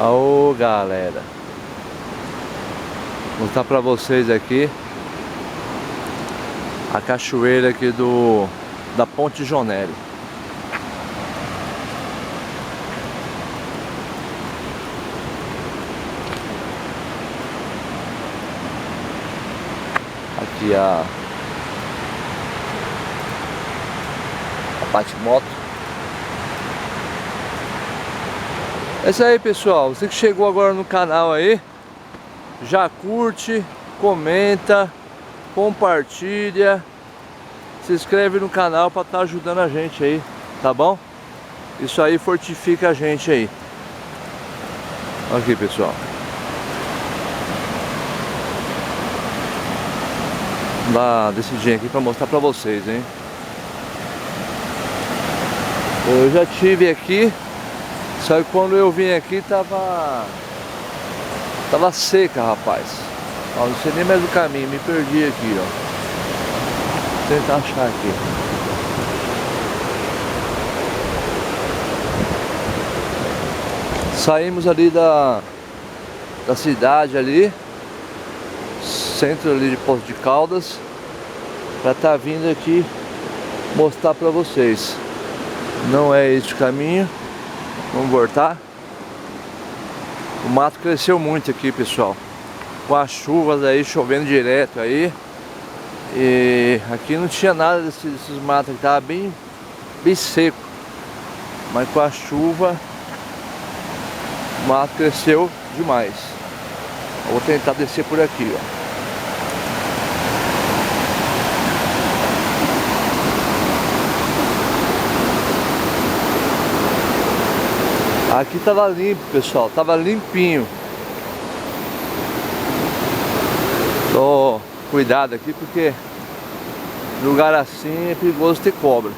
Ô galera, vou mostrar pra vocês aqui a cachoeira aqui da Ponte Jonelli. Aqui a Patimoto. É isso aí, pessoal. Você que chegou agora no canal aí, já curte, comenta, compartilha, se inscreve no canal para estar ajudando a gente aí, tá bom? Isso aí fortifica a gente aí. Aqui, pessoal. Vou dar descidinha aqui para mostrar para vocês, hein? Eu já tive aqui, só que quando eu vim aqui tava seca, rapaz. Ó, não sei nem mais o caminho, me perdi aqui, ó. Vou tentar achar aqui. Saímos ali da cidade ali, centro ali de Poços de Caldas, para estar vindo aqui mostrar para vocês. Não é esse o caminho. Vamos voltar. O mato cresceu muito aqui, pessoal, com as chuvas aí, chovendo direto aí. E aqui não tinha nada desses matos aqui, tava bem seco. Mas com a chuva o mato cresceu demais. Eu vou tentar descer por aqui, ó. Aqui tava limpo, pessoal, tava limpinho. Tô cuidado aqui porque lugar assim é perigoso ter cobra.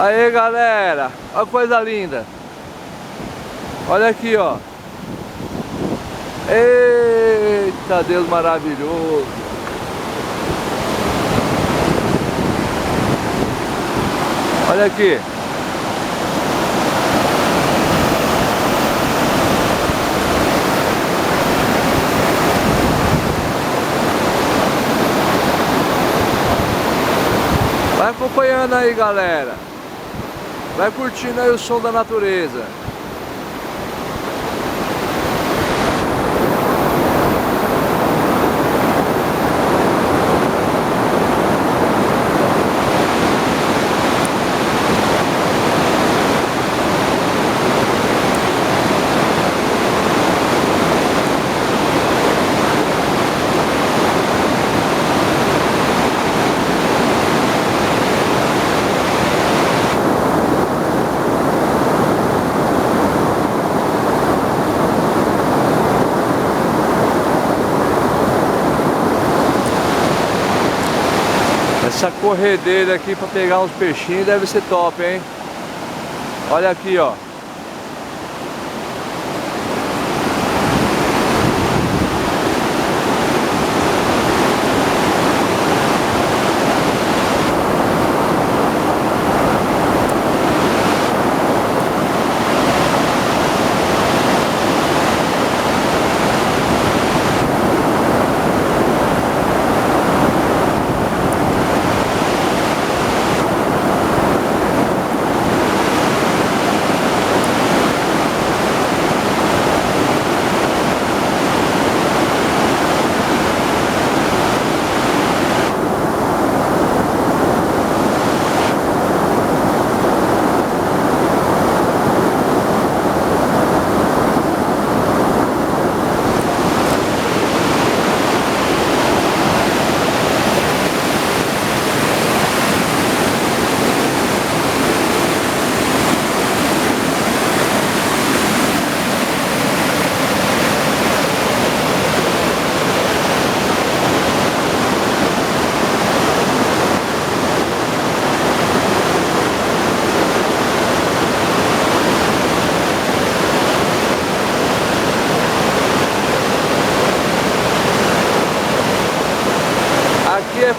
Aí, galera, olha que coisa linda. Olha aqui, ó. Eita, Deus maravilhoso. Olha aqui. Vai acompanhando aí, galera. Vai curtindo aí o som da natureza. Essa corredeira aqui para pegar uns peixinhos deve ser top, hein? Olha aqui, ó.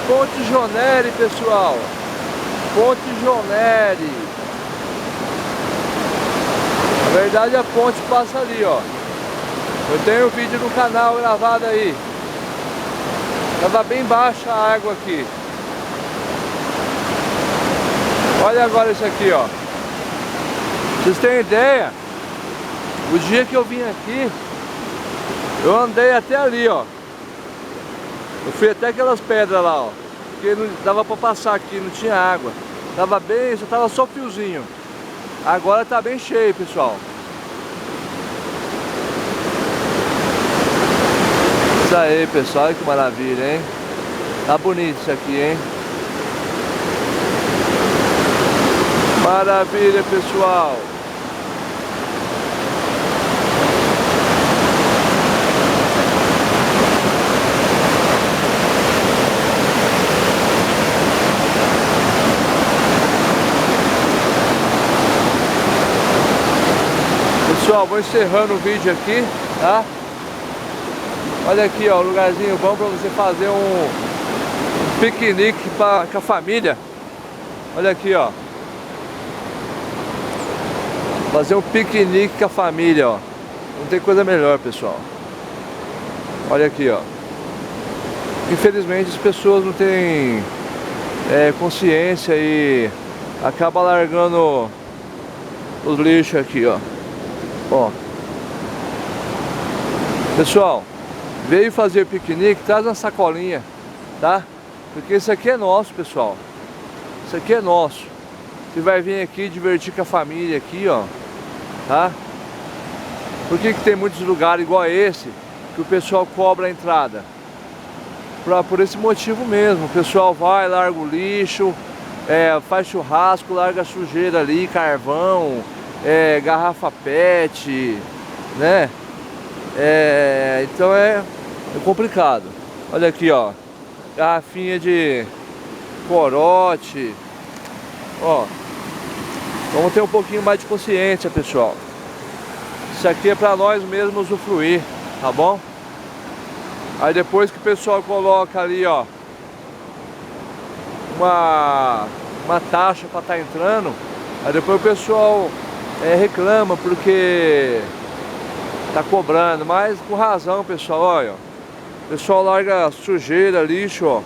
Ponte Jonelli, pessoal. Ponte Jonelli. Na verdade a ponte passa ali, ó. Eu tenho um vídeo no canal gravado aí. Tava bem baixa a água aqui. Olha agora isso aqui, ó. Pra vocês terem ideia, o dia que eu vim aqui, eu andei até ali, ó. Eu fui até aquelas pedras lá, ó. Porque não dava pra passar aqui, não tinha água. Tava bem, só tava só fiozinho. Agora tá bem cheio, pessoal. Isso aí, pessoal, olha que maravilha, hein? Tá bonito isso aqui, hein? Maravilha, pessoal. Pessoal, vou encerrando o vídeo aqui, tá? Olha aqui, ó, um lugarzinho bom para você fazer um piquenique com a família. Olha aqui, ó. Fazer um piquenique com a família, ó. Não tem coisa melhor, pessoal. Olha aqui, ó. Infelizmente as pessoas não têm consciência e acabam largando os lixos aqui, ó. Ó. Pessoal, veio fazer piquenique, traz uma sacolinha, tá? Porque isso aqui é nosso, pessoal. Isso aqui é nosso. Você vai vir aqui divertir com a família aqui, ó. Tá? Por que tem muitos lugares igual esse que o pessoal cobra a entrada? Por esse motivo mesmo. O pessoal vai, larga o lixo, faz churrasco, larga a sujeira ali, carvão, garrafa PET, né? Então é complicado. Olha aqui, ó, garrafinha de corote, ó. Vamos ter um pouquinho mais de consciência, pessoal. Isso aqui é para nós mesmos usufruir, tá bom? Aí depois que o pessoal coloca ali, ó, uma taxa para estar entrando, aí depois o pessoal reclama porque tá cobrando, mas com razão, pessoal. Olha, o pessoal larga sujeira, lixo, ó.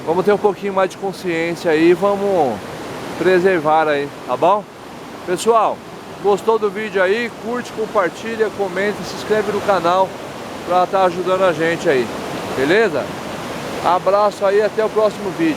Vamos ter um pouquinho mais de consciência aí, vamos preservar aí, tá bom? Pessoal, gostou do vídeo aí? Curte, compartilha, comenta, se inscreve no canal pra estar ajudando a gente aí, beleza? Abraço aí, até o próximo vídeo.